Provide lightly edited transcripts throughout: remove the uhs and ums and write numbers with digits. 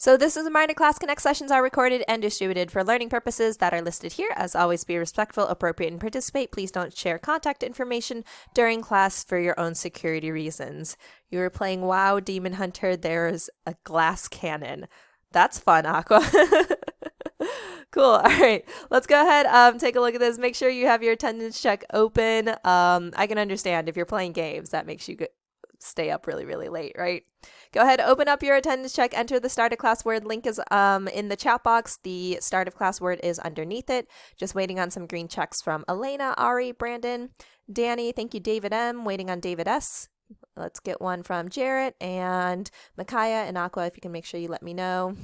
So this is a reminder, Class Connect sessions are recorded and distributed for learning purposes that are listed here. As always, be respectful, appropriate, and participate. Please don't share contact information during class for your own security reasons. You were playing WoW Demon Hunter. There's a glass cannon. That's fun, Aqua. Cool. All right. Let's go ahead, take a look at this. Make sure you have your attendance check open. I can understand if you're playing games, that makes you stay up really, really late, right? Go ahead, open up your attendance check, enter the start of class word. Link is in the chat box. The start of class word is underneath it. Just waiting on some green checks from Elena, Ari, Brandon, Danny. Thank you, David M. Waiting on David S. Let's get one from Jarrett and Micaiah and Aqua, if you can make sure you let me know.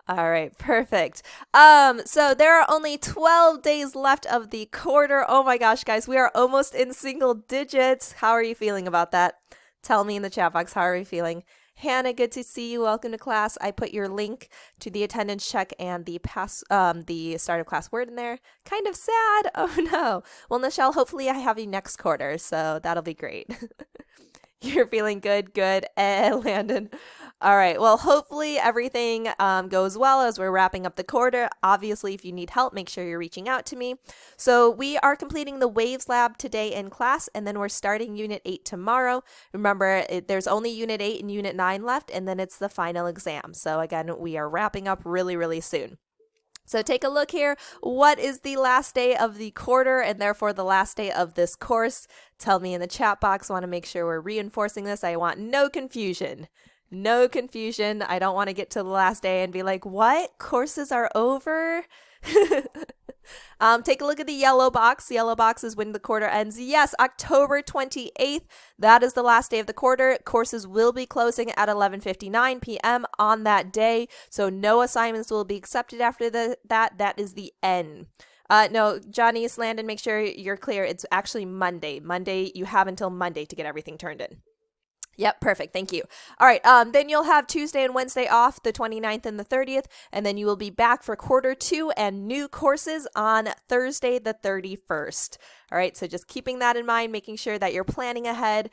All right, perfect. So there are only 12 days left of the quarter. Oh my gosh, guys, we are almost in single digits. How are you feeling about that? Tell me in the chat box, how are you feeling? Hannah, good to see you. Welcome to class. I put your link to the attendance check and the start of class word in there. Kind of sad. Oh no. Well, Nichelle, hopefully I have you next quarter, so that'll be great. You're feeling good, good. Landon. All right. Well, hopefully everything goes well as we're wrapping up the quarter. Obviously, if you need help, make sure you're reaching out to me. So we are completing the Waves Lab today in class, and then we're starting Unit 8 tomorrow. Remember, there's only Unit 8 and Unit 9 left, and then it's the final exam. So again, we are wrapping up really, really soon. So take a look here. What is the last day of the quarter and therefore the last day of this course? Tell me in the chat box. I want to make sure we're reinforcing this. I want no confusion. No confusion. I don't want to get to the last day and be like, what? Courses are over? Take a look at the yellow box. The yellow box is when the quarter ends. Yes, October 28th. That is the last day of the quarter. Courses will be closing at 11:59 p.m. on that day. So no assignments will be accepted after that. That is the end. No, Johnny, Landon, make sure you're clear. It's actually Monday. Monday, you have until Monday to get everything turned in. Yep, perfect. Thank you. All right, then you'll have Tuesday and Wednesday off, the 29th and the 30th, and then you will be back for quarter 2 and new courses on Thursday, the 31st. All right, so just keeping that in mind, making sure that you're planning ahead.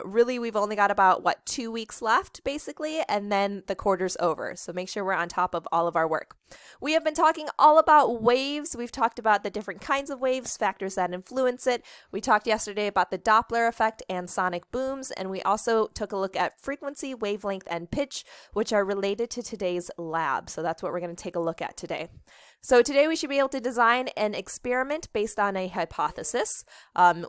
Really, we've only got about, 2 weeks left, basically, and then the quarter's over. So make sure we're on top of all of our work. We have been talking all about waves. We've talked about the different kinds of waves, factors that influence it. We talked yesterday about the Doppler effect and sonic booms, and we also took a look at frequency, wavelength, and pitch, which are related to today's lab. So that's what we're going to take a look at today. So today we should be able to design an experiment based on a hypothesis,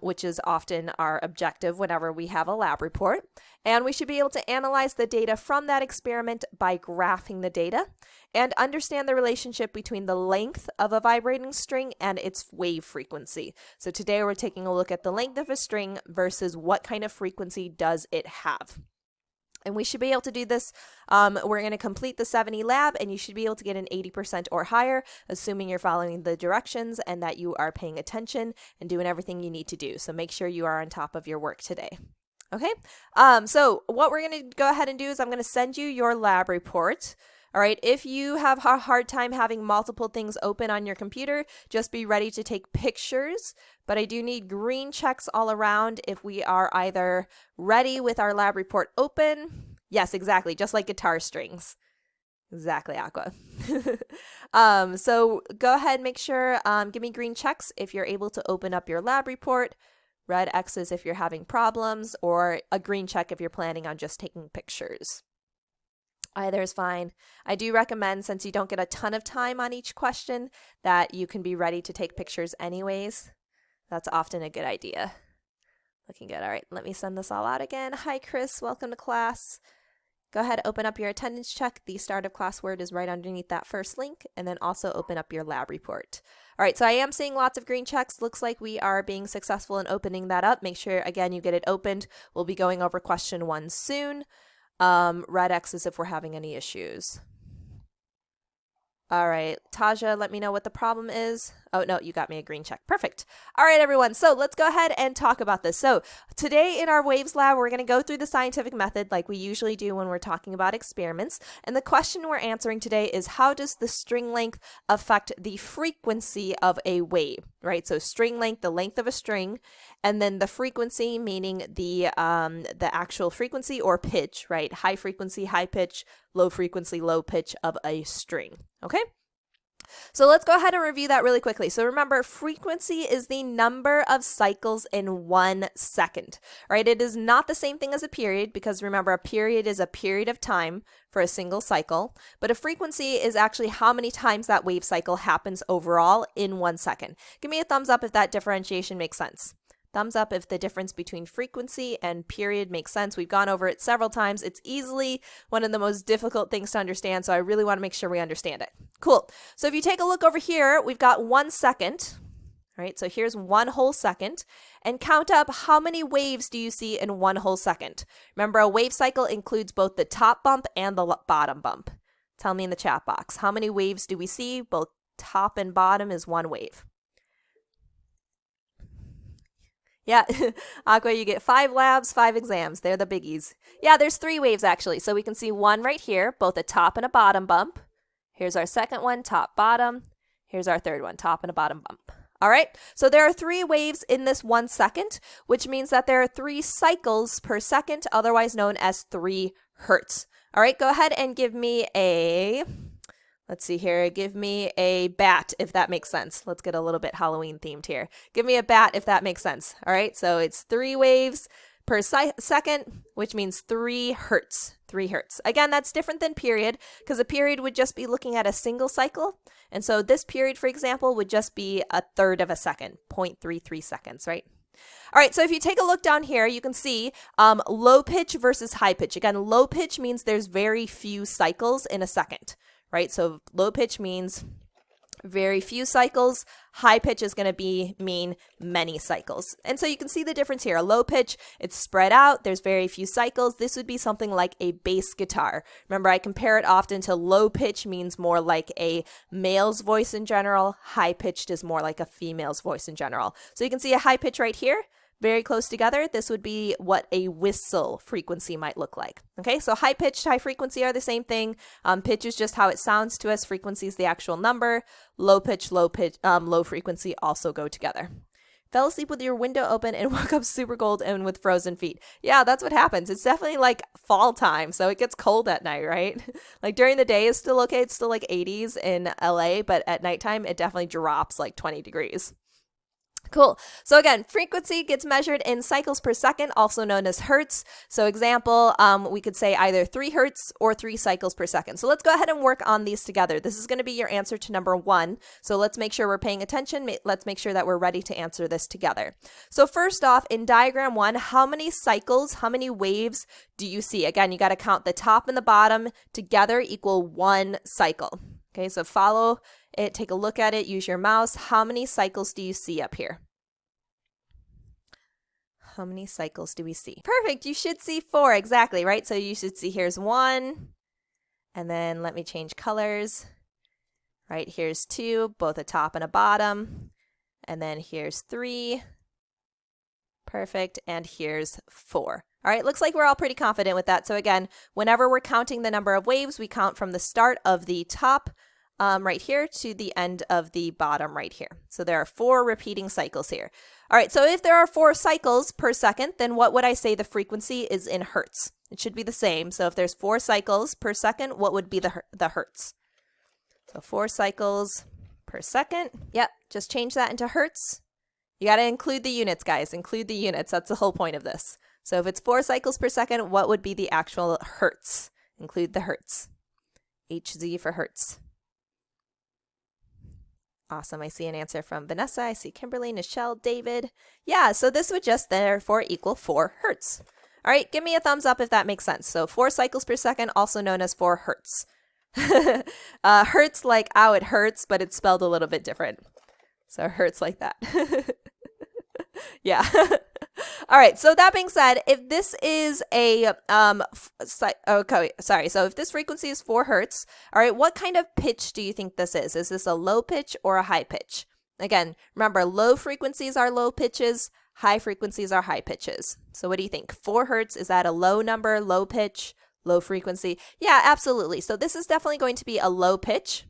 which is often our objective whenever we have a lab report. And we should be able to analyze the data from that experiment by graphing the data and understand the relationship between the length of a vibrating string and its wave frequency. So today we're taking a look at the length of a string versus what kind of frequency does it have. And we should be able to do this. We're going to complete the 70 lab, and you should be able to get an 80% or higher, assuming you're following the directions and that you are paying attention and doing everything you need to do. So make sure you are on top of your work today. Okay, so what we're going to go ahead and do is I'm going to send you your lab report. All right, if you have a hard time having multiple things open on your computer, just be ready to take pictures. But I do need green checks all around if we are either ready with our lab report open. Yes, exactly, just like guitar strings. Exactly, Aqua. So go ahead, make sure, give me green checks if you're able to open up your lab report. Red X's if you're having problems, or a green check if you're planning on just taking pictures. Either is fine. I do recommend, since you don't get a ton of time on each question, that you can be ready to take pictures anyways. That's often a good idea. Looking good. All right, let me send this all out again. Hi, Chris. Welcome to class. Go ahead, open up your attendance check. The start of class word is right underneath that first link, and then also open up your lab report. All right, so I am seeing lots of green checks. Looks like we are being successful in opening that up. Make sure, again, you get it opened. We'll be going over question 1 soon. Red X's if we're having any issues. All right, Taja, let me know what the problem is. Oh, no, you got me a green check. Perfect. All right, everyone. So let's go ahead and talk about this. So today in our Waves Lab, we're going to go through the scientific method like we usually do when we're talking about experiments. And the question we're answering today is, how does the string length affect the frequency of a wave, right? So string length, the length of a string, and then the frequency, meaning the actual frequency or pitch, right? High frequency, high pitch, low frequency, low pitch of a string. Okay? So let's go ahead and review that really quickly. So remember, frequency is the number of cycles in 1 second, right? It is not the same thing as a period, because remember, a period is a period of time for a single cycle, but a frequency is actually how many times that wave cycle happens overall in 1 second. Give me a thumbs up if that differentiation makes sense. Thumbs up if the difference between frequency and period makes sense. We've gone over it several times. It's easily one of the most difficult things to understand, so I really want to make sure we understand it. Cool. So if you take a look over here, we've got 1 second, right? So here's 1 whole second, and count up how many waves do you see in 1 whole second. Remember, a wave cycle includes both the top bump and the bottom bump. Tell me in the chat box, how many waves do we see? Both top and bottom is 1 wave. Yeah, Aqua, you get 5 labs, 5 exams. They're the biggies. Yeah, there's 3 waves actually. So we can see 1 right here, both a top and a bottom bump. Here's our second one, top, bottom. Here's our third one, top and a bottom bump. All right, so there are 3 waves in this 1 second, which means that there are 3 cycles per second, otherwise known as 3 hertz. All right, go ahead and give me a... Let's see here. Give me a bat, if that makes sense. Let's get a little bit Halloween themed here. Give me a bat, if that makes sense. All right, so it's 3 waves per second, which means 3 hertz. 3 hertz. Again, that's different than period, because a period would just be looking at a single cycle. And so this period, for example, would just be a third of a second, 0.33 seconds, right? All right, so if you take a look down here, you can see low pitch versus high pitch. Again, low pitch means there's very few cycles in a second. Right, so low pitch means very few cycles. High pitch is going to mean many cycles. And so you can see the difference here. A low pitch, it's spread out. There's very few cycles. This would be something like a bass guitar. Remember, I compare it often to low pitch means more like a male's voice in general. High pitched is more like a female's voice in general. So you can see a high pitch right here. Very close together. This would be what a whistle frequency might look like. Okay, so high pitch, high frequency are the same thing. Pitch is just how it sounds to us. Frequency is the actual number. Low pitch, low frequency also go together. Fell asleep with your window open and woke up super cold and with frozen feet. Yeah, that's what happens. It's definitely like fall time, so it gets cold at night, right? Like during the day is still okay. It's still like 80s in LA, but at nighttime it definitely drops like 20 degrees. Cool. So again, frequency gets measured in cycles per second, also known as hertz. So example, we could say either 3 hertz or 3 cycles per second. So let's go ahead and work on these together. This is going to be your answer to number 1. So let's make sure we're paying attention. Let's make sure that we're ready to answer this together. So first off, in diagram 1, how many cycles, how many waves do you see? Again, you got to count the top and the bottom together equal 1 cycle. Okay, so follow it, take a look at it, use your mouse. How many cycles do you see up here? How many cycles do we see? Perfect, you should see 4, exactly, right? So you should see here's 1, and then let me change colors. Right, here's 2, both a top and a bottom, and then here's 3. Perfect, and here's 4. All right, looks like we're all pretty confident with that. So again, whenever we're counting the number of waves, we count from the start of the top right here to the end of the bottom right here. So there are 4 repeating cycles here. All right, so if there are 4 cycles per second, then what would I say the frequency is in hertz? It should be the same. So if there's 4 cycles per second, what would be the hertz? So 4 cycles per second. Yep, just change that into hertz. You got to include the units, guys. Include the units. That's the whole point of this. So if it's 4 cycles per second, what would be the actual hertz? Include the hertz. HZ for hertz. Awesome. I see an answer from Vanessa. I see Kimberly, Nichelle, David. Yeah, so this would just therefore equal 4 hertz. All right, give me a thumbs up if that makes sense. So 4 cycles per second, also known as 4 hertz. Hertz like, ow, it hurts, but it's spelled a little bit different. So hertz like that. Yeah. All right. So that being said, if this is a, okay, sorry. So if this frequency is 4 hertz, all right, what kind of pitch do you think this is? Is this a low pitch or a high pitch? Again, remember, low frequencies are low pitches, high frequencies are high pitches. So what do you think? 4 hertz, is that a low number, low pitch, low frequency? Yeah, absolutely. So this is definitely going to be a low pitch,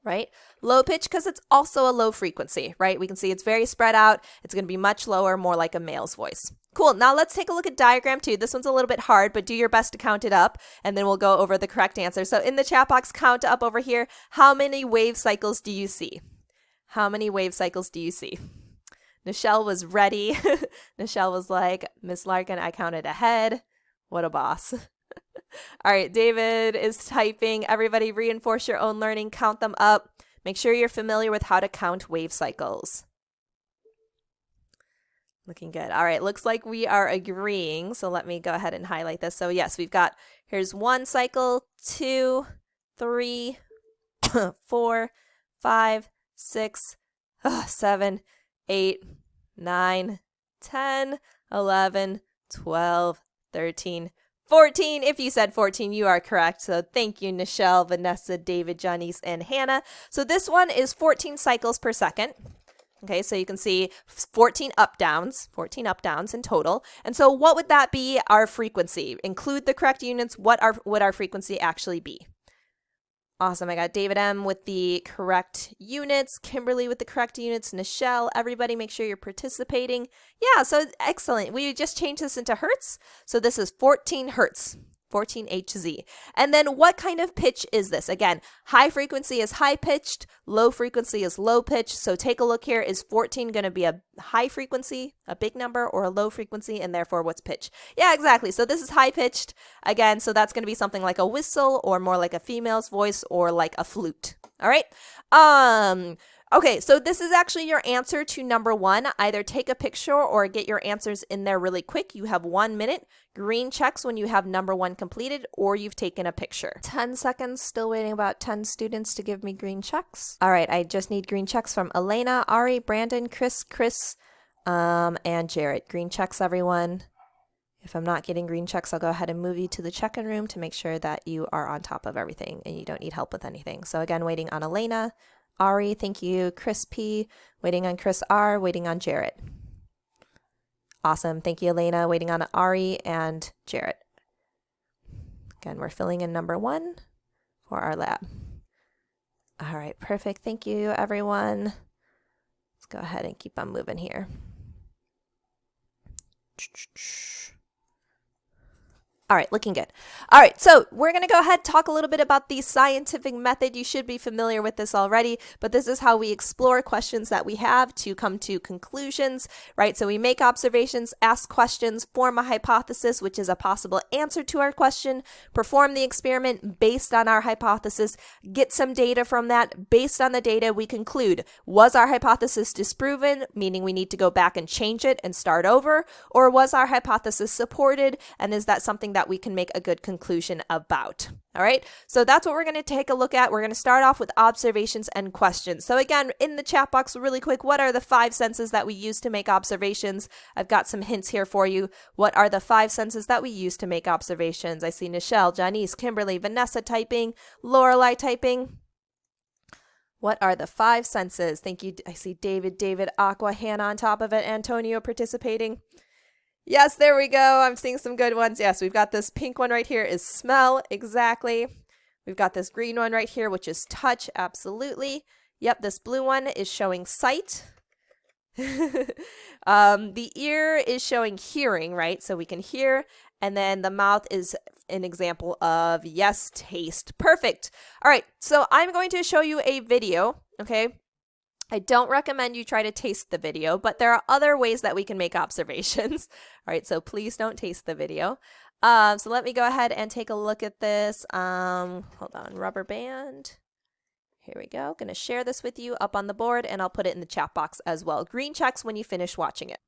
right? Low pitch because it's also a low frequency, right? We can see it's very spread out. It's going to be much lower, more like a male's voice. Cool. Now let's take a look at diagram 2. This one's a little bit hard, but do your best to count it up, and then we'll go over the correct answer. So in the chat box, count up over here. How many wave cycles do you see? How many wave cycles do you see? Nichelle was ready. Nichelle was like, Miss Larkin, I counted ahead. What a boss. All right, David is typing. Everybody reinforce your own learning. Count them up. Make sure you're familiar with how to count wave cycles. Looking good. All right, looks like we are agreeing. So let me go ahead and highlight this. So yes, we've got, here's 1 cycle, 2, 3, 4, 5, 6, 7, 8, 9, 10, 11, 12, 13, 14. If you said 14, you are correct. So thank you, Nichelle, Vanessa, David, Janice, and Hannah. So this one is 14 cycles per second. Okay, so you can see 14 up downs in total. And so what would that be, our frequency? Include the correct units. What would our frequency actually be? Awesome. I got David M with the correct units, Kimberly with the correct units, Nichelle. Everybody make sure you're participating. Yeah, so excellent. We just changed this into hertz. So this is 14 hertz. 14 Hz. And then what kind of pitch is this? Again, high frequency is high pitched, low frequency is low pitched. So take a look here. Is 14 going to be a high frequency, a big number, or a low frequency? And therefore, what's pitch? Yeah, exactly. So this is high pitched. Again, so that's going to be something like a whistle, or more like a female's voice, or like a flute. All right. Okay, so this is actually your answer to number 1. Either take a picture or get your answers in there really quick. You have 1 minute. Green checks when you have number 1 completed or you've taken a picture. 10 seconds, still waiting about 10 students to give me green checks. All right, I just need green checks from Elena, Ari, Brandon, Chris, and Jarrett. Green checks, everyone. If I'm not getting green checks, I'll go ahead and move you to the check-in room to make sure that you are on top of everything and you don't need help with anything. So again, waiting on Elena, Ari, thank you, Chris P, waiting on Chris R, waiting on Jarrett. Awesome, thank you, Elena, waiting on Ari and Jarrett. Again, we're filling in number 1 for our lab. All right, perfect, thank you, everyone. Let's go ahead and keep on moving here. All right, looking good. All right, so we're going to go ahead and talk a little bit about the scientific method. You should be familiar with this already, but this is how we explore questions that we have to come to conclusions, right? So we make observations, ask questions, form a hypothesis, which is a possible answer to our question, perform the experiment based on our hypothesis, get some data from that. Based on the data, we conclude, was our hypothesis disproven, meaning we need to go back and change it and start over, or was our hypothesis supported, and is that something that we can make a good conclusion about? All right, so that's what we're going to take a look at. We're going to start off with observations and questions. So again, in the chat box, really quick, what are the 5 senses that we use to make observations? I've got some hints here for you. What are the 5 senses that we use to make observations? I see Nichelle, Janice, Kimberly, Vanessa typing, Lorelei typing. What are the 5 senses? Thank you. I see David, Aqua, Hannah on top of it, Antonio participating. Yes, there we go. I'm seeing some good ones. Yes, we've got this pink one right here is smell. Exactly. We've got this green one right here, which is touch. Absolutely. Yep, this blue one is showing sight. The ear is showing hearing, right? So we can hear. And then the mouth is an example of, yes, taste. Perfect. All right, so I'm going to show you a video, okay? I don't recommend you try to taste the video, but there are other ways that we can make observations. All right, so please don't taste the video. So let me go ahead and take a look at this. Hold on, rubber band. Here we go. Going to share this with you up on the board, and I'll put it in the chat box as well. Green checks when you finish watching it.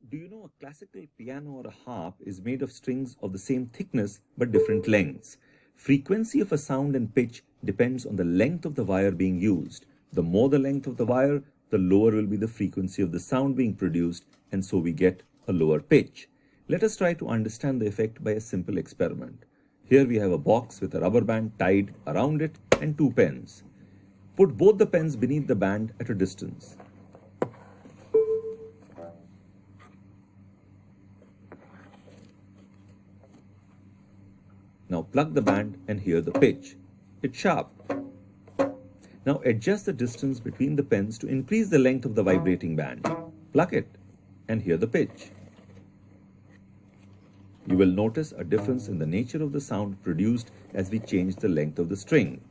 Do you know a classical piano or a harp is made of strings of the same thickness but different lengths? Frequency of a sound and pitch depends on the length of the wire being used. The more the length of the wire, the lower will be the frequency of the sound being produced, and so we get a lower pitch. Let us try to understand the effect by a simple experiment. Here we have a box with a rubber band tied around it and 2 pens. Put both the pens beneath the band at a distance. Now plug the band and hear the pitch. It's sharp. Now adjust the distance between the pens to increase the length of the vibrating band. Pluck it and hear the pitch. You will notice a difference in the nature of the sound produced as we change the length of the string.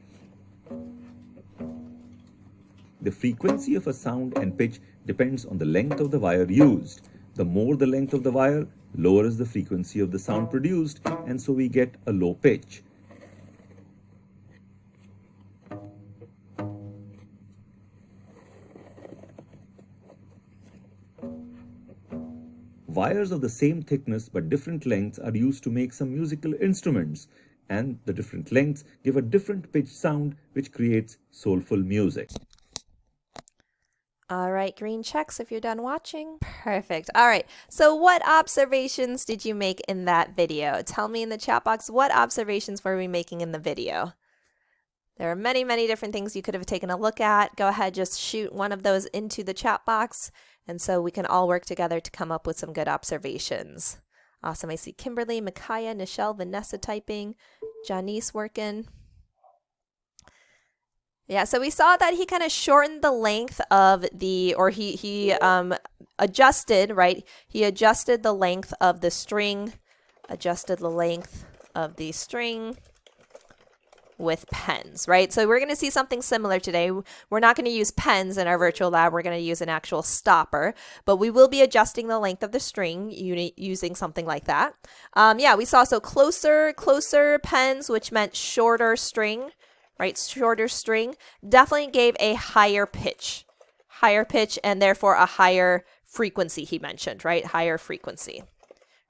The frequency of a sound and pitch depends on the length of the wire used. The more the length of the wire, lower is the frequency of the sound produced, and so we get a low pitch. Wires of the same thickness but different lengths are used to make some musical instruments, and the different lengths give a different pitch sound which creates soulful music. All right, green checks if you're done watching. Perfect. All right, so what observations did you make in that video? Tell me in the chat box, what observations were we making in the video? There are many, many different things you could have taken a look at. Go ahead, just shoot one of those into the chat box, and so we can all work together to come up with some good observations. Awesome. I see Kimberly, Micaiah, Nichelle, Vanessa typing, Janice working. Yeah, so we saw that he kind of shortened the length of the, or he adjusted, right? He adjusted the length of the string, with pens, right? So we're going to see something similar today. We're not going to use pens in our virtual lab. We're going to use an actual stopper, but we will be adjusting the length of the string using something like that. Yeah, we saw so closer pens, which meant shorter string, right? Shorter string definitely gave a higher pitch, and therefore a higher frequency, he mentioned, right? Higher frequency,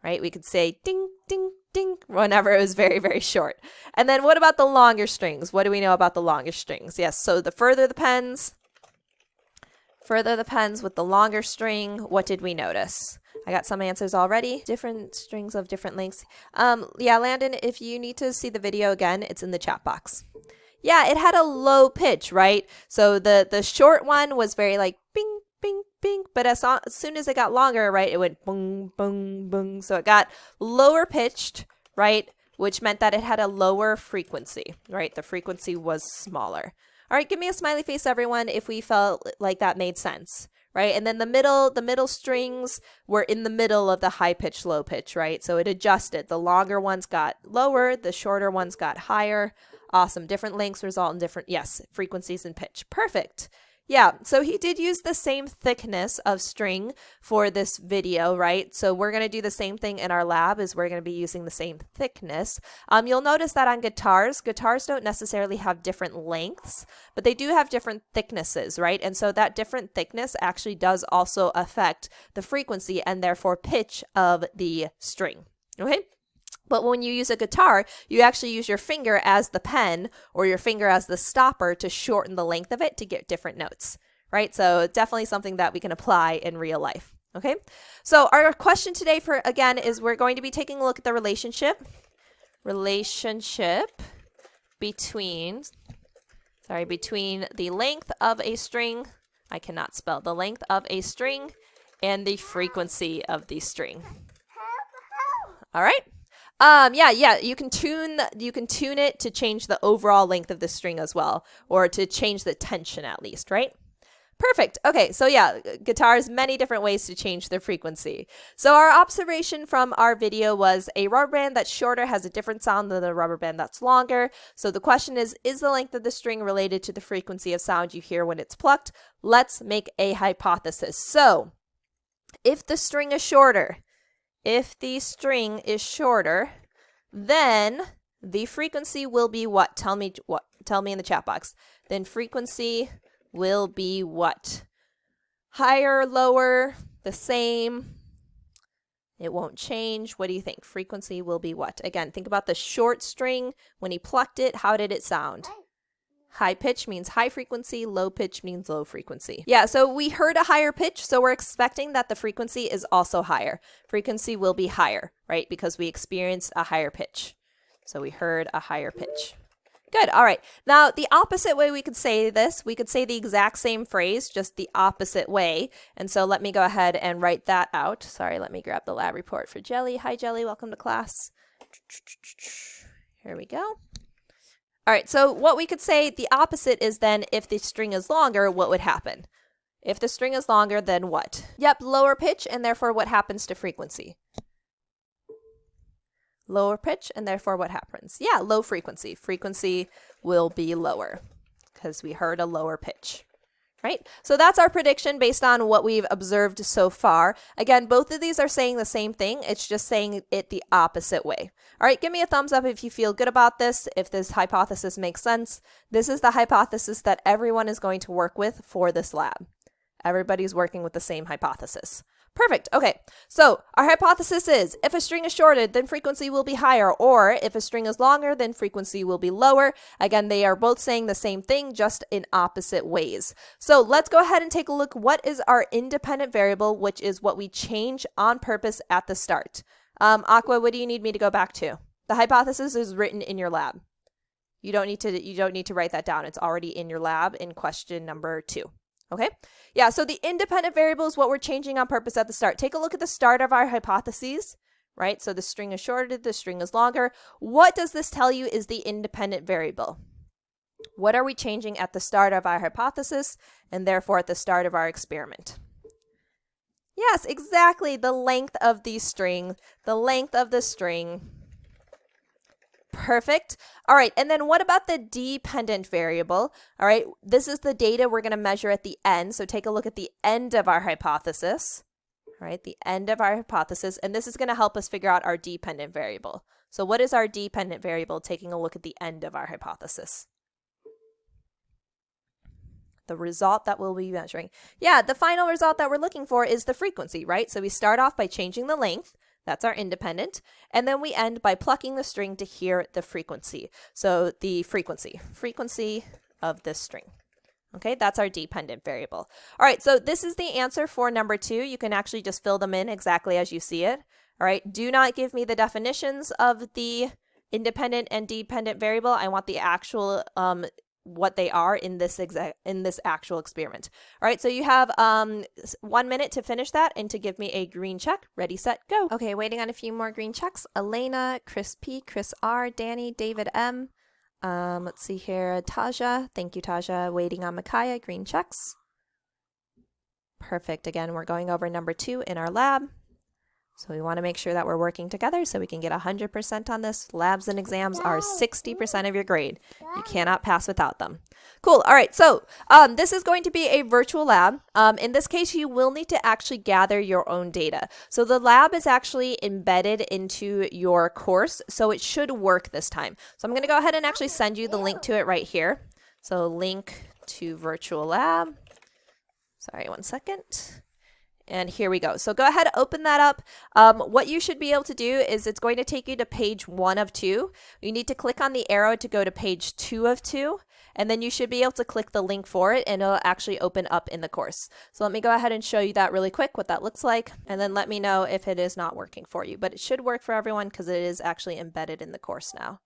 right? We could say ding, ding, ding whenever it was very, very short. And then what about the longer strings? What do we know about the longer strings? Yes, so the further the pens with the longer string, what did we notice? I got some answers already. Different strings of different lengths. Yeah, Landon, if you need to see the video again, it's in the chat box. Yeah, it had a low pitch, right? So the short one was very like bing, bing, bing, but as soon as it got longer, right, it went boom, boom, boom. So it got lower pitched, right, which meant that it had a lower frequency, right? The frequency was smaller. All right, give me a smiley face, everyone, if we felt like that made sense, right? And then the middle strings were in the middle of the high pitch, low pitch, right? So it adjusted. The longer ones got lower, the shorter ones got higher. Awesome. Different lengths result in different, yes, frequencies and pitch. Perfect. Yeah, so he did use the same thickness of string for this video, right? So we're going to do the same thing in our lab, is we're going to be using the same thickness. You'll notice that on guitars don't necessarily have different lengths, but they do have different thicknesses, right? And so that different thickness actually does also affect the frequency and therefore pitch of the string, okay? But when you use a guitar, you actually use your finger as the pen or your finger as the stopper to shorten the length of it to get different notes, right? So definitely something that we can apply in real life, okay? So our question today again, is we're going to be taking a look at the relationship between the length of a string, I cannot spell, the length of a string and the frequency of the string. All right? Yeah, you can tune it to change the overall length of the string as well, or to change the tension at least, right? Perfect. Okay, so yeah, guitars, many different ways to change their frequency. So our observation from our video was a rubber band that's shorter has a different sound than the rubber band that's longer. So the question is the length of the string related to the frequency of sound you hear when it's plucked? Let's make a hypothesis. So if the string is shorter, then the frequency will be what? Tell me in the chat box. Then frequency will be what? Higher, lower, the same? It won't change. What do you think? Frequency will be what? Again, think about the short string. When he plucked it, how did it sound? High pitch means high frequency, low pitch means low frequency. Yeah, so we heard a higher pitch, so we're expecting that the frequency is also higher. Frequency will be higher, right? Because we experienced a higher pitch. So we heard a higher pitch. Good. All right. Now, the opposite way we could say this, we could say the exact same phrase, just the opposite way. And so let me go ahead and write that out. Sorry, let me grab the lab report for Jelly. Hi, Jelly. Welcome to class. Here we go. All right. So what we could say, the opposite is then if the string is longer, what would happen? If the string is longer, then what? Yep, lower pitch, and therefore what happens to frequency? Lower pitch, and therefore what happens? Yeah, low frequency. Frequency will be lower because we heard a lower pitch, right? So that's our prediction based on what we've observed so far. Again, both of these are saying the same thing. It's just saying it the opposite way. All right, give me a thumbs up if you feel good about this, if this hypothesis makes sense. This is the hypothesis that everyone is going to work with for this lab. Everybody's working with the same hypothesis. Perfect. Okay, so our hypothesis is if a string is shorted, then frequency will be higher, or if a string is longer, then frequency will be lower. Again, they are both saying the same thing, just in opposite ways. So let's go ahead and take a look. What is our independent variable, which is what we change on purpose at the start? Aqua, what do you need me to go back to? The hypothesis is written in your lab. You don't need to write that down. It's already in your lab in question number 2. Okay, yeah, so the independent variable is what we're changing on purpose at the start. Take a look at the start of our hypotheses, right? So the string is shorted, the string is longer. What does this tell you is the independent variable? What are we changing at the start of our hypothesis and therefore at the start of our experiment? Yes, exactly, the length of the string, the length of the string. Perfect. All right, and then what about the dependent variable? All right, this is the data we're going to measure at the end. So take a look at the end of our hypothesis. All right, the end of our hypothesis, and this is going to help us figure out our dependent variable. So what is our dependent variable taking a look at the end of our hypothesis? The result that we'll be measuring. Yeah, the final result that we're looking for is the frequency, right? So we start off by changing the length. That's our independent. And then we end by plucking the string to hear the frequency. So the frequency of this string. Okay, that's our dependent variable. All right, so this is the answer for number 2. You can actually just fill them in exactly as you see it. All right, do not give me the definitions of the independent and dependent variable. I want the actual what they are in this actual experiment. All right, so you have 1 minute to finish that and to give me a green check. Ready, set, go. Okay, waiting on a few more green checks. Elena, Chris P, Chris R, Danny, David M. Let's see here, Taja. Thank you, Taja. Waiting on Micaiah, green checks. Perfect. Again, we're going over number 2 in our lab. So we want to make sure that we're working together so we can get 100% on this. Labs and exams are 60% of your grade. You cannot pass without them. Cool. All right. So this is going to be a virtual lab. In this case, you will need to actually gather your own data. So the lab is actually embedded into your course, so it should work this time. So I'm going to go ahead and actually send you the link to it right here. So link to virtual lab. Sorry, 1 second. And here we go. So go ahead, open that up. What you should be able to do is it's going to take you to page 1 of 2. You need to click on the arrow to go to page 2 of 2. And then you should be able to click the link for it and it'll actually open up in the course. So let me go ahead and show you that really quick, what that looks like. And then let me know if it is not working for you. But it should work for everyone because it is actually embedded in the course now.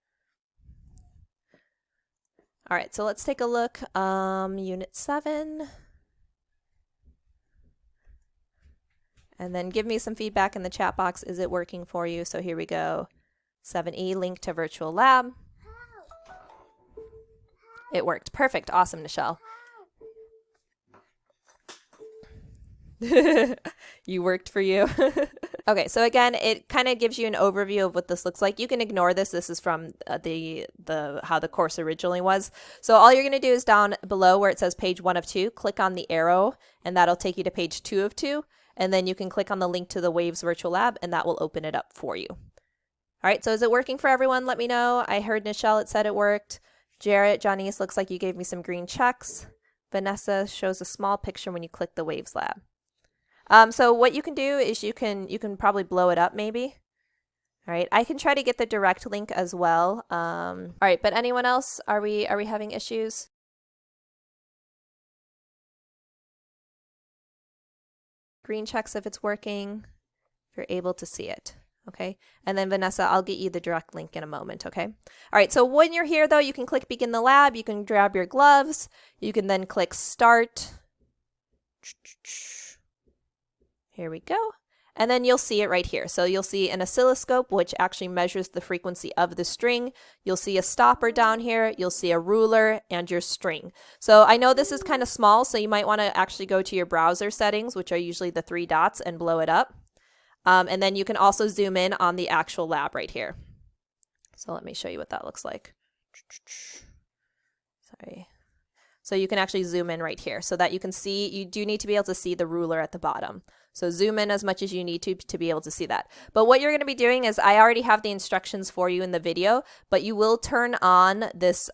All right, so let's take a look. Unit 7. And then give me some feedback in the chat box. Is it working for you? So here we go. 7E, link to virtual lab. It worked. Perfect. Awesome, Nichelle. You worked for you. Okay, so again, it kind of gives you an overview of what this looks like. You can ignore this. This is from how the course originally was. So all you're going to do is down below where it says page 1 of 2, click on the arrow, and that'll take you to page 2 of 2. And then you can click on the link to the Waves Virtual Lab, and that will open it up for you. All right, so is it working for everyone? Let me know. I heard Nichelle, it said it worked. Jarrett, Janice, looks like you gave me some green checks. Vanessa shows a small picture when you click the Waves Lab. So what you can do is you can probably blow it up maybe. All right, I can try to get the direct link as well. All right, but anyone else? Are we having issues? Green checks if it's working, if you're able to see it. Okay, and then Vanessa, I'll get you the direct link in a moment, okay? All right, so when you're here though, you can click begin the lab, you can grab your gloves, you can then click start. Here we go. And then you'll see it right here. So you'll see an oscilloscope, which actually measures the frequency of the string. You'll see a stopper down here. You'll see a ruler and your string. So I know this is kind of small, so you might want to actually go to your browser settings, which are usually the 3 dots, and blow it up. And then you can also zoom in on the actual lab right here. So let me show you what that looks like. Sorry. So you can actually zoom in right here so that you can see, you do need to be able to see the ruler at the bottom. So zoom in as much as you need to be able to see that. But what you're going to be doing is, I already have the instructions for you in the video, but you will turn on this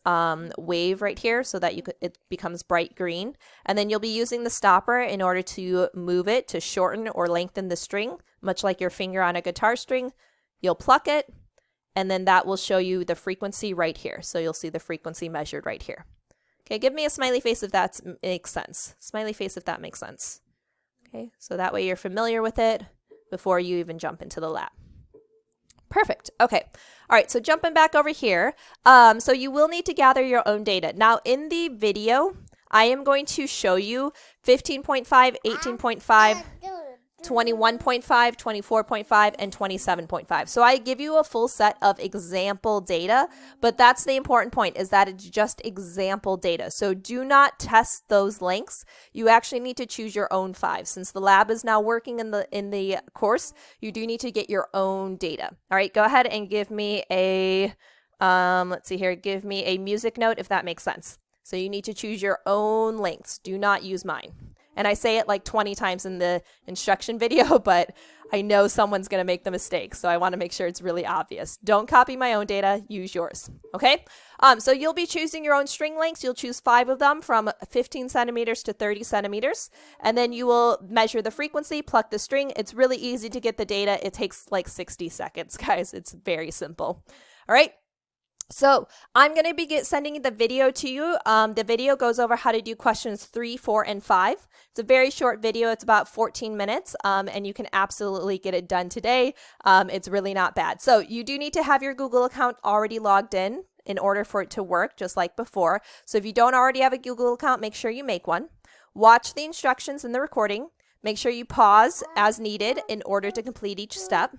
wave right here so that it becomes bright green. And then you'll be using the stopper in order to move it to shorten or lengthen the string, much like your finger on a guitar string. You'll pluck it, and then that will show you the frequency right here. So you'll see the frequency measured right here. Okay, give me a smiley face if that makes sense. Smiley face if that makes sense. Okay, so that way you're familiar with it before you even jump into the lab. Perfect. Okay. All right, so jumping back over here. So you will need to gather your own data. Now in the video, I am going to show you 15.5, 18.5, 21.5, 24.5, and 27.5. So I give you a full set of example data, but that's the important point, is that it's just example data. So do not test those lengths. You actually need to choose your own 5. Since the lab is now working in the course, you do need to get your own data. All right, go ahead and give me a, let's see here, give me a music note if that makes sense. So you need to choose your own lengths. Do not use mine. And I say it like 20 times in the instruction video, but I know someone's going to make the mistake. So I want to make sure it's really obvious. Don't copy my own data, use yours. Okay. So you'll be choosing your own string lengths. You'll choose 5 of them from 15 centimeters to 30 centimeters. And then you will measure the frequency, pluck the string. It's really easy to get the data. It takes like 60 seconds, guys. It's very simple. All right. So I'm going to be sending the video to you. The video goes over how to do questions 3, 4, and 5. It's a very short video. It's about 14 minutes, and you can absolutely get it done today. It's really not bad. So you do need to have your Google account already logged in order for it to work, just like before. So if you don't already have a Google account, make sure you make one. Watch the instructions in the recording. Make sure you pause as needed in order to complete each step.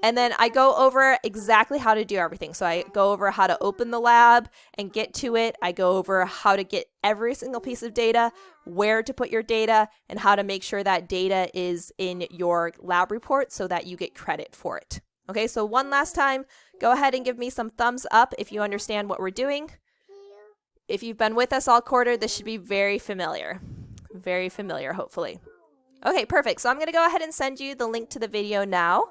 And then I go over exactly how to do everything. So I go over how to open the lab and get to it. I go over how to get every single piece of data, where to put your data, and how to make sure that data is in your lab report so that you get credit for it. Okay, so one last time, go ahead and give me some thumbs up if you understand what we're doing. If you've been with us all quarter, this should be very familiar. Very familiar, hopefully. Okay, perfect. So I'm going to go ahead and send you the link to the video now.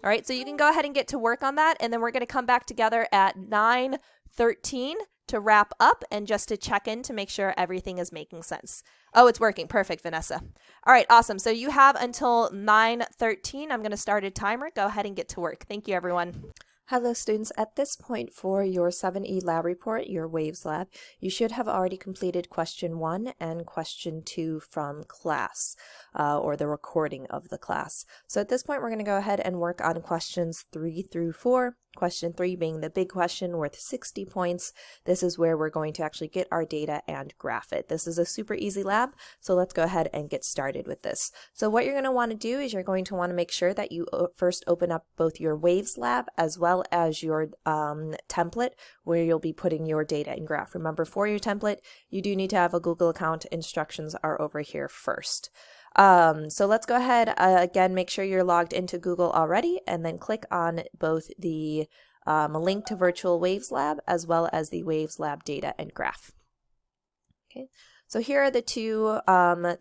All right, so you can go ahead and get to work on that, and then we're going to come back together at 9:13 to wrap up and just to check in to make sure everything is making sense. Oh, it's working. Perfect, Vanessa. All right, awesome. So you have until 9:13. I'm going to start a timer. Go ahead and get to work. Thank you, everyone. Hello students, at this point for your 7E lab report, your WAVES lab, you should have already completed question 1 and question 2 from class, or the recording of the class. So at this point we're going to go ahead and work on questions 3 through 4. Question 3 being the big question worth 60 points. This is where we're going to actually get our data and graph it. This is a super easy lab, so let's go ahead and get started with this. So what you're going to want to do is you're going to want to make sure that you first open up both your WAVES lab as well as your template where you'll be putting your data and graph. Remember, for your template, you do need to have a Google account. Instructions are over here first. So let's go ahead, again, make sure you're logged into Google already, and then click on both the link to Virtual WAVES Lab as well as the WAVES Lab data and graph. Okay, so here are the two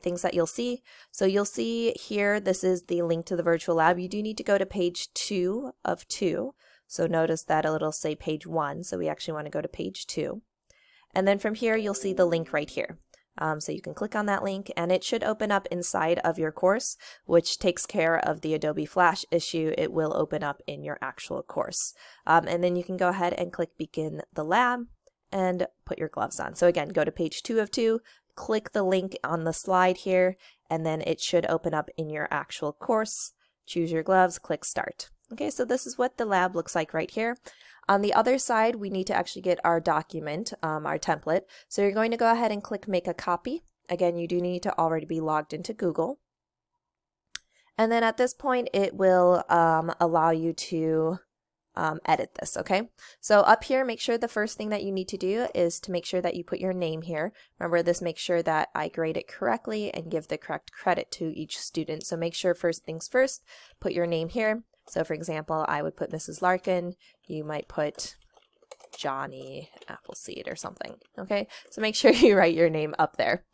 things that you'll see. So you'll see here, this is the link to the virtual lab. You do need to go to page 2 of 2. So notice that it'll say page 1. So we actually want to go to page 2. And then from here, you'll see the link right here. So you can click on that link and it should open up inside of your course, which takes care of the Adobe Flash issue. It will open up in your actual course. And then you can go ahead and click Begin the Lab and put your gloves on. So again, go to page 2 of 2, click the link on the slide here, and then it should open up in your actual course. Choose your gloves, click Start. Okay, so this is what the lab looks like right here. On the other side, we need to actually get our document, our template. So you're going to go ahead and click Make a Copy. Again, you do need to already be logged into Google. And then at this point, it will allow you to edit this, okay? So up here, make sure the first thing that you need to do is to make sure that you put your name here. Remember, this makes sure that I grade it correctly and give the correct credit to each student. So make sure first things first, put your name here. So for example, I would put Mrs. Larkin. You might put Johnny Appleseed or something. Okay, so make sure you write your name up there.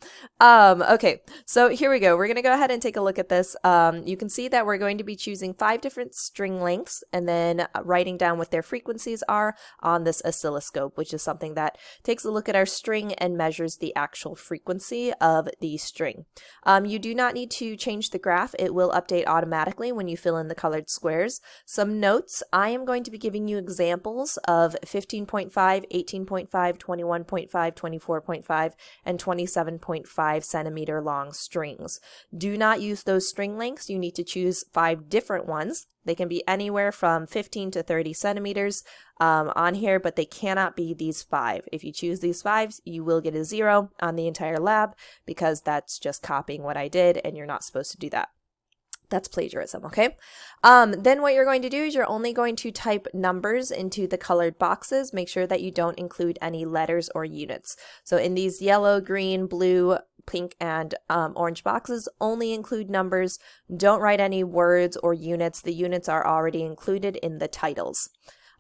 Okay, so here we go. We're going to go ahead and take a look at this. You can see that we're going to be choosing 5 different string lengths and then writing down what their frequencies are on this oscilloscope, which is something that takes a look at our string and measures the actual frequency of the string. You do not need to change the graph. It will update automatically when you fill in the colored squares. Some notes: I am going to be giving you examples of 15.5, 18.5, 21.5, 24.5, and 27.5 centimeter long strings. Do not use those string lengths. You need to choose 5 different ones. They can be anywhere from 15 to 30 centimeters on here, but they cannot be these 5. If you choose these 5s, you will get a 0 on the entire lab because that's just copying what I did, and you're not supposed to do that. That's plagiarism, okay? Then what you're going to do is you're only going to type numbers into the colored boxes. Make sure that you don't include any letters or units. So in these yellow, green, blue, pink, and orange boxes, only include numbers. Don't write any words or units. The units are already included in the titles.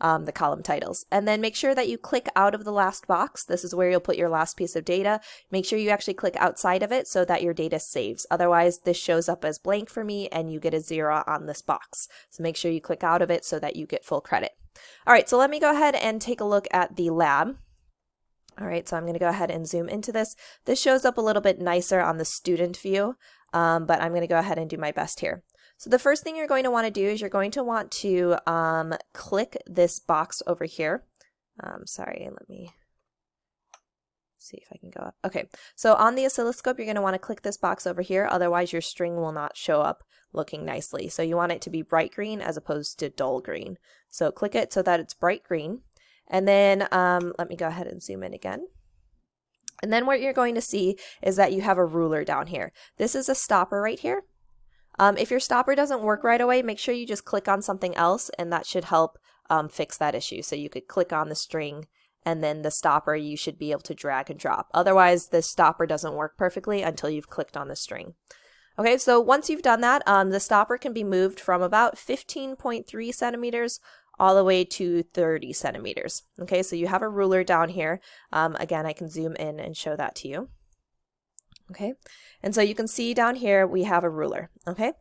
The column titles. And then make sure that you click out of the last box. This is where you'll put your last piece of data. Make sure you actually click outside of it so that your data saves. Otherwise, this shows up as blank for me and you get a 0 on this box. So make sure you click out of it so that you get full credit. All right, so let me go ahead and take a look at the lab. All right, so I'm going to go ahead and zoom into this. This shows up a little bit nicer on the student view, but I'm going to go ahead and do my best here. So the first thing you're going to want to do is you're going to want to click this box over here. Sorry, let me see if I can go up. Okay, so on the oscilloscope, you're going to want to click this box over here. Otherwise, your string will not show up looking nicely. So you want it to be bright green as opposed to dull green. So click it so that it's bright green. And then let me go ahead and zoom in again. And then what you're going to see is that you have a ruler down here. This is a stopper right here. If your stopper doesn't work right away, make sure you just click on something else, and that should help fix that issue. So you could click on the string, and then the stopper you should be able to drag and drop. Otherwise, the stopper doesn't work perfectly until you've clicked on the string. Okay, so once you've done that, the stopper can be moved from about 15.3 centimeters all the way to 30 centimeters. Okay, so you have a ruler down here. Again, I can zoom in and show that to you. Okay, and so you can see down here we have a ruler. Okay,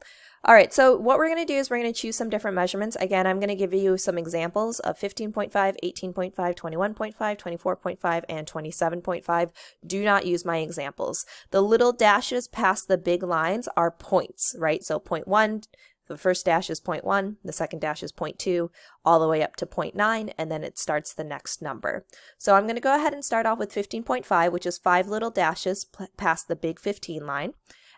all right, so what we're going to do is we're going to choose some different measurements. Again, I'm going to give you some examples of 15.5, 18.5, 21.5, 24.5, and 27.5. Do not use my examples. The little dashes past the big lines are points, right? So 0.1, the first dash is 0.1, the second dash is 0.2, all the way up to 0.9, and then it starts the next number. So I'm going to go ahead and start off with 15.5, which is 5 little dashes past the big 15 line.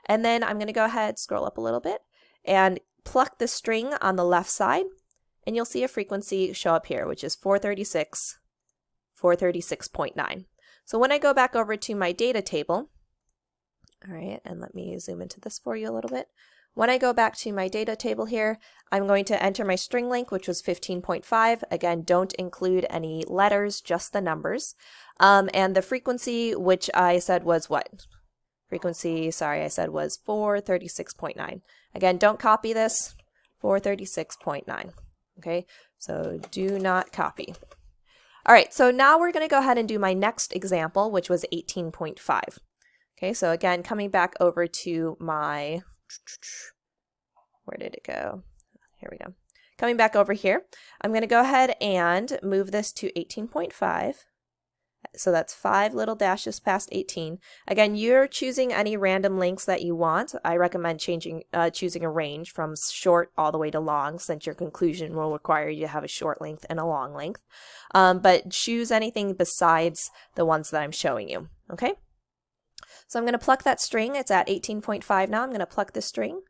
And then I'm going to go ahead, scroll up a little bit, and pluck the string on the left side, and you'll see a frequency show up here, which is 436, 436.9. So when I go back over to my data table, all right, and let me zoom into this for you a little bit. When I go back to my data table here, I'm going to enter my string length, which was 15.5. Again, don't include any letters, just the numbers. And the frequency, which I said was what? Frequency, sorry, I said was 436.9. Again, don't copy this, 436.9. Okay, so do not copy. All right, so now we're going to go ahead and do my next example, which was 18.5. Okay, so again, coming back over to my, where did it go? Here we go. Coming back over here, I'm going to go ahead and move this to 18.5. So that's 5 little dashes past 18. Again, you're choosing any random lengths that you want. I recommend choosing a range from short all the way to long, since your conclusion will require you to have a short length and a long length. But choose anything besides the ones that I'm showing you. Okay? So I'm going to pluck that string. It's at 18.5 now. I'm going to pluck the string,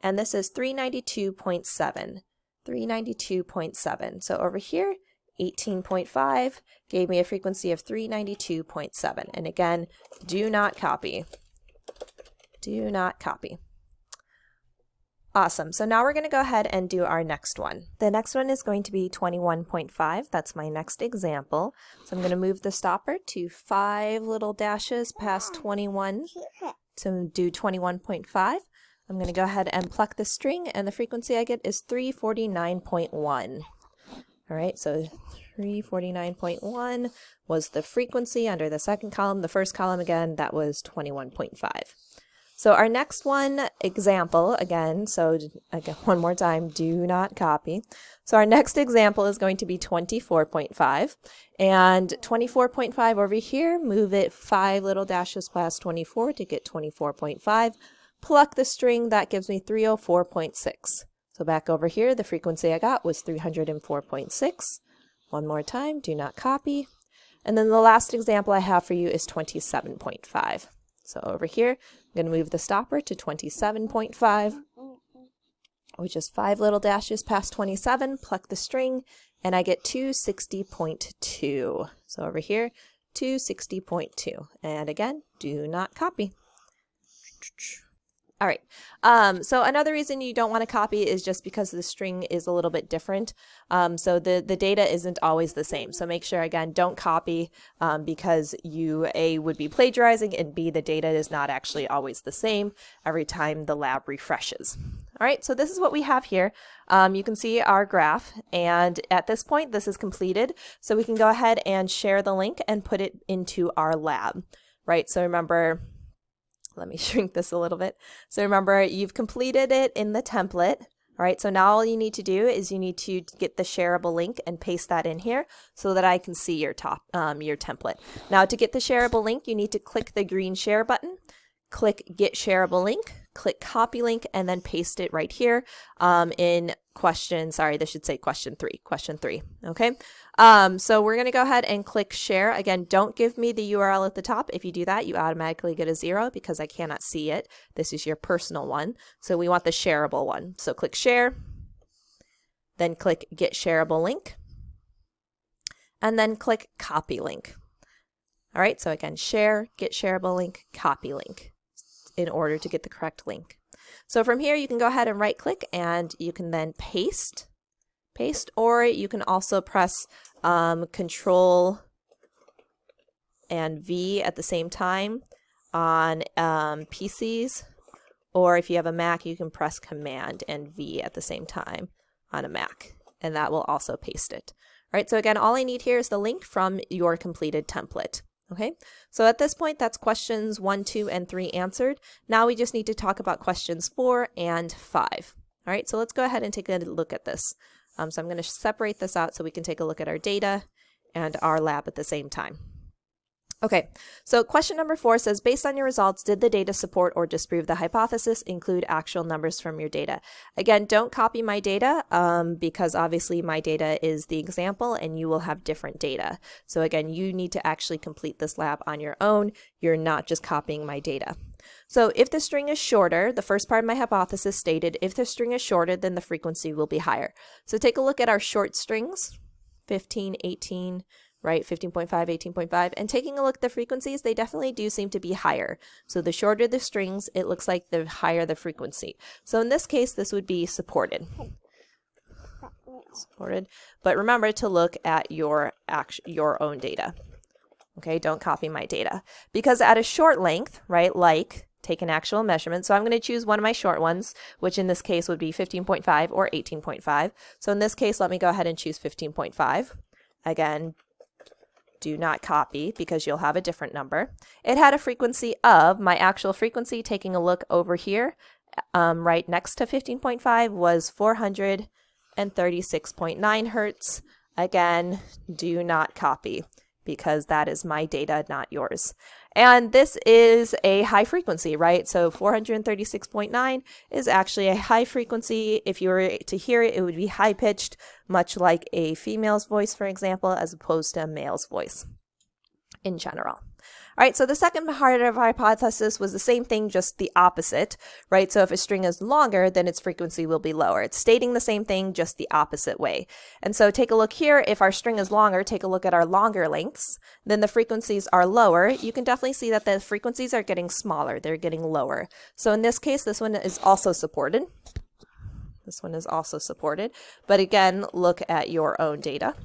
and this is 392.7. 392.7. So over here, 18.5 gave me a frequency of 392.7. And again, do not copy. Do not copy. Awesome. So now we're going to go ahead and do our next one. The next one is going to be 21.5. That's my next example. So I'm going to move the stopper to 5 little dashes past 21 to do 21.5. I'm going to go ahead and pluck the string, and the frequency I get is 349.1. All right, so 349.1 was the frequency under the second column. The first column, again, that was 21.5. So our next one example, again, one more time, do not copy. So our next example is going to be 24.5. And 24.5 over here, move it 5 little dashes past 24 to get 24.5. Pluck the string, that gives me 304.6. So back over here, the frequency I got was 304.6. One more time, do not copy. And then the last example I have for you is 27.5. So over here, I'm going to move the stopper to 27.5, which is 5 little dashes past 27, pluck the string, and I get 260.2. So over here, 260.2. And again, do not copy. All right, so another reason you don't want to copy is just because the string is a little bit different. So the data isn't always the same. So make sure, again, don't copy because you, A, would be plagiarizing, and B, the data is not actually always the same every time the lab refreshes. All right, so this is what we have here. You can see our graph, and at this point, this is completed. So we can go ahead and share the link and put it into our lab, right? So remember, let me shrink this a little bit. So remember, you've completed it in the template. All right, so now all you need to do is you need to get the shareable link and paste that in here so that I can see your template. Now to get the shareable link, you need to click the green share button, click get shareable link, click copy link, and then paste it right here in question 3, okay? So we're gonna go ahead and click share. Again, don't give me the URL at the top. If you do that, you automatically get a 0 because I cannot see it. This is your personal one. So we want the shareable one. So click share, then click get shareable link, and then click copy link. All right, so again, share, get shareable link, copy link in order to get the correct link. So from here, you can go ahead and right click and you can then paste, or you can also press Control and V at the same time on PCs, or if you have a Mac, you can press Command and V at the same time on a Mac, and that will also paste it. All right, so again, all I need here is the link from your completed template. Okay, so at this point, that's questions 1, 2, and 3 answered. Now we just need to talk about questions 4 and 5. All right, so let's go ahead and take a look at this. So I'm going to separate this out so we can take a look at our data and our lab at the same time. Okay, so question number 4 says, based on your results, did the data support or disprove the hypothesis? Include actual numbers from your data. Again, don't copy my data because obviously my data is the example and you will have different data. So again, you need to actually complete this lab on your own. You're not just copying my data. So if the string is shorter, the first part of my hypothesis stated, if the string is shorter, then the frequency will be higher. So take a look at our short strings, 15, 18, right, 15.5, 18.5, and taking a look at the frequencies, they definitely do seem to be higher. So the shorter the strings, it looks like the higher the frequency. So in this case, this would be supported. But remember to look at your own data. Okay, don't copy my data. Because at a short length, right, like take an actual measurement. So I'm going to choose one of my short ones, which in this case would be 15.5 or 18.5. So in this case, let me go ahead and choose 15.5. Again, do not copy because you'll have a different number. It had a frequency of, my actual frequency, taking a look over here, right next to 15.5 was 436.9 hertz. Again, do not copy because that is my data, not yours. And this is a high frequency, right? So 436.9 is actually a high frequency. If you were to hear it, it would be high pitched, much like a female's voice, for example, as opposed to a male's voice in general. All right, so the second part of our hypothesis was the same thing, just the opposite, right? So if a string is longer, then its frequency will be lower. It's stating the same thing, just the opposite way. And so take a look here. If our string is longer, take a look at our longer lengths, then the frequencies are lower. You can definitely see that the frequencies are getting smaller. They're getting lower. So in this case, this one is also supported. This one is also supported. But again, look at your own data.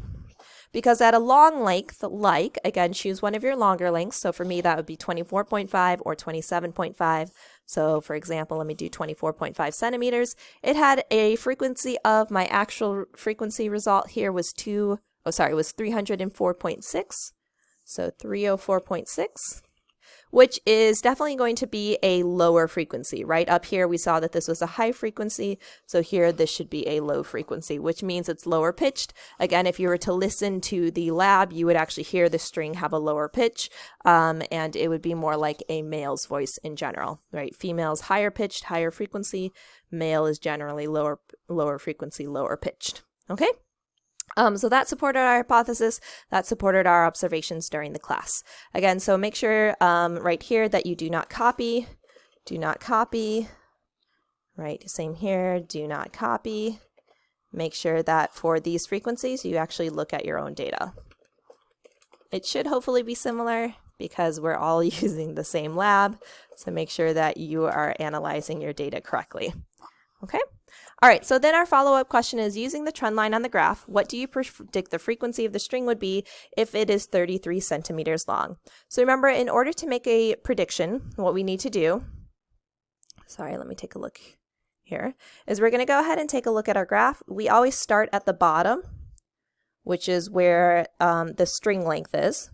Because at a long length, like, again, choose one of your longer lengths. So for me, that would be 24.5 or 27.5. So for example, let me do 24.5 centimeters. It had a frequency of, my actual frequency result here was 304.6. So 304.6. Which is definitely going to be a lower frequency, right? Up here, we saw that this was a high frequency, so here this should be a low frequency, which means it's lower pitched. Again, if you were to listen to the lab, you would actually hear the string have a lower pitch, and it would be more like a male's voice in general, right? Female's higher pitched, higher frequency. Male is generally lower frequency, lower pitched, okay? So that supported our hypothesis, that supported our observations during the class. Again, so make sure right here that you do not copy, right, same here, do not copy. Make sure that for these frequencies, you actually look at your own data. It should hopefully be similar because we're all using the same lab, so make sure that you are analyzing your data correctly, okay? All right, so then our follow-up question is, using the trend line on the graph, what do you predict the frequency of the string would be if it is 33 centimeters long? So remember, in order to make a prediction, what we need to do, sorry, let me take a look here, is we're going to go ahead and take a look at our graph. We always start at the bottom, which is where the string length is.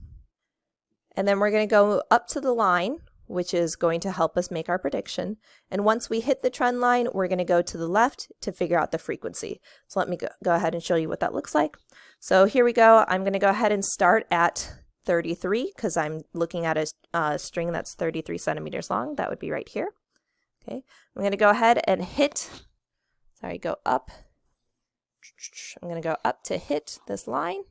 And then we're going to go up to the line, which is going to help us make our prediction. And once we hit the trend line, we're going to go to the left to figure out the frequency. So let me go ahead and show you what that looks like. So here we go. I'm going to go ahead and start at 33 because I'm looking at a string that's 33 centimeters long. That would be right here. Okay, I'm going to go ahead and go up. I'm going to go up to hit this line,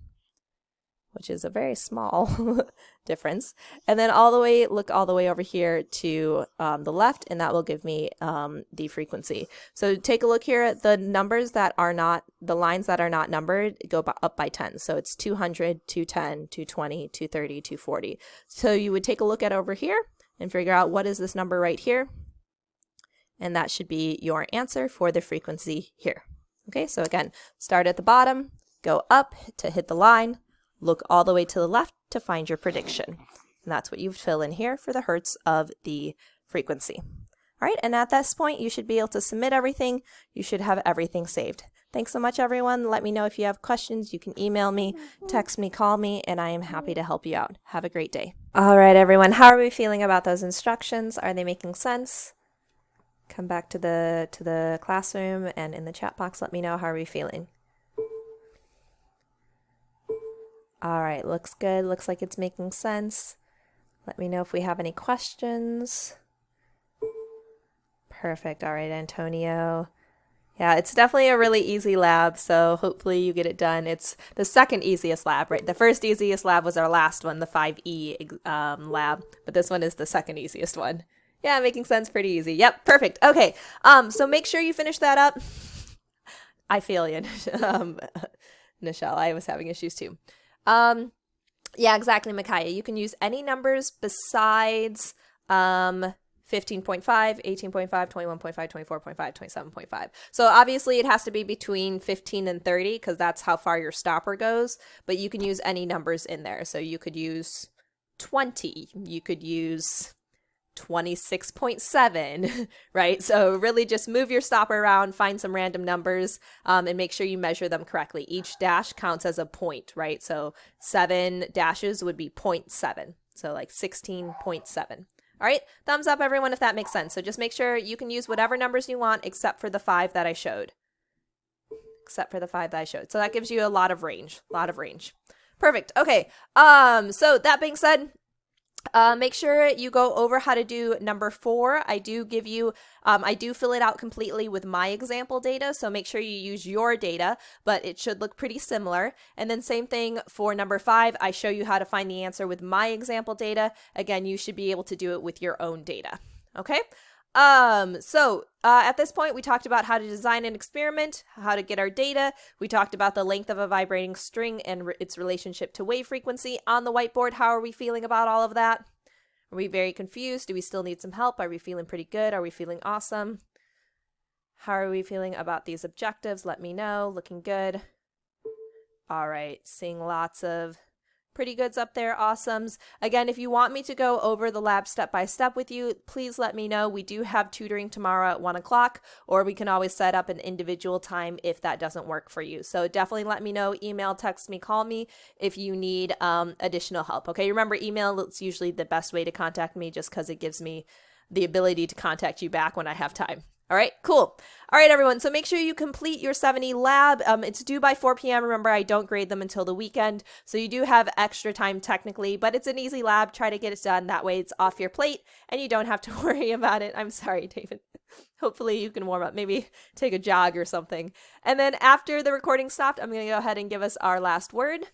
which is a very small difference. And then look all the way over here to the left, and that will give me the frequency. So take a look here. The numbers that are not, the lines that are not numbered go up by 10. So it's 200, 210, 220, 230, 240. So you would take a look at over here and figure out what is this number right here. And that should be your answer for the frequency here. Okay, so again, start at the bottom, go up to hit the line, look all the way to the left to find your prediction. And that's what you fill in here for the hertz of the frequency. All right, and at this point, you should be able to submit everything. You should have everything saved. Thanks so much, everyone. Let me know if you have questions. You can email me, text me, call me, and I am happy to help you out. Have a great day. All right, everyone, how are we feeling about those instructions? Are they making sense? Come back to the classroom and in the chat box, let me know how are we feeling. All right, looks good. Looks like it's making sense. Let me know if we have any questions. Perfect. All right, Antonio. Yeah, it's definitely a really easy lab, so hopefully you get it done. It's the second easiest lab, right? The first easiest lab was our last one, the 5E lab, but this one is the second easiest one. Yeah, making sense, pretty easy. Yep, perfect. Okay, so make sure you finish that up. I feel you, Nichelle. I was having issues too. Yeah, exactly, Micaiah. You can use any numbers besides 15.5, 18.5, 21.5, 24.5, 27.5. So obviously it has to be between 15 and 30 because that's how far your stopper goes, but you can use any numbers in there. So you could use 20, you could use 26.7, right? So really just move your stopper around, find some random numbers, and make sure you measure them correctly. Each dash counts as a point, right? So 7 dashes would be 0.7. So like 16.7. All right, thumbs up everyone if that makes sense. So just make sure you can use whatever numbers you want except for the 5 that I showed. So that gives you a lot of range, Perfect. Okay, so that being said, Make sure you go over how to do number 4. I do give you, I do fill it out completely with my example data, so make sure you use your data, but it should look pretty similar. And then same thing for number 5, I show you how to find the answer with my example data. Again, you should be able to do it with your own data. Okay? At this point, we talked about how to design an experiment, how to get our data. We talked about the length of a vibrating string and its relationship to wave frequency on the whiteboard. How are we feeling about all of that? Are we very confused? Do we still need some help? Are we feeling pretty good? Are we feeling awesome? How are we feeling about these objectives? Let me know. Looking good. All right, seeing lots of pretty goods up there, awesomes. Again, if you want me to go over the lab step by step with you, please let me know. We do have tutoring tomorrow at 1 o'clock, or we can always set up an individual time if that doesn't work for you. So definitely let me know, email, text me, call me if you need additional help. Okay, remember, email is usually the best way to contact me just because it gives me the ability to contact you back when I have time. All right, cool. All right, everyone. So make sure you complete your 7E lab. It's due by 4 p.m. Remember, I don't grade them until the weekend. So you do have extra time technically, but it's an easy lab. Try to get it done. That way it's off your plate and you don't have to worry about it. I'm sorry, David. Hopefully you can warm up, maybe take a jog or something. And then after the recording stopped, I'm going to go ahead and give us our last word.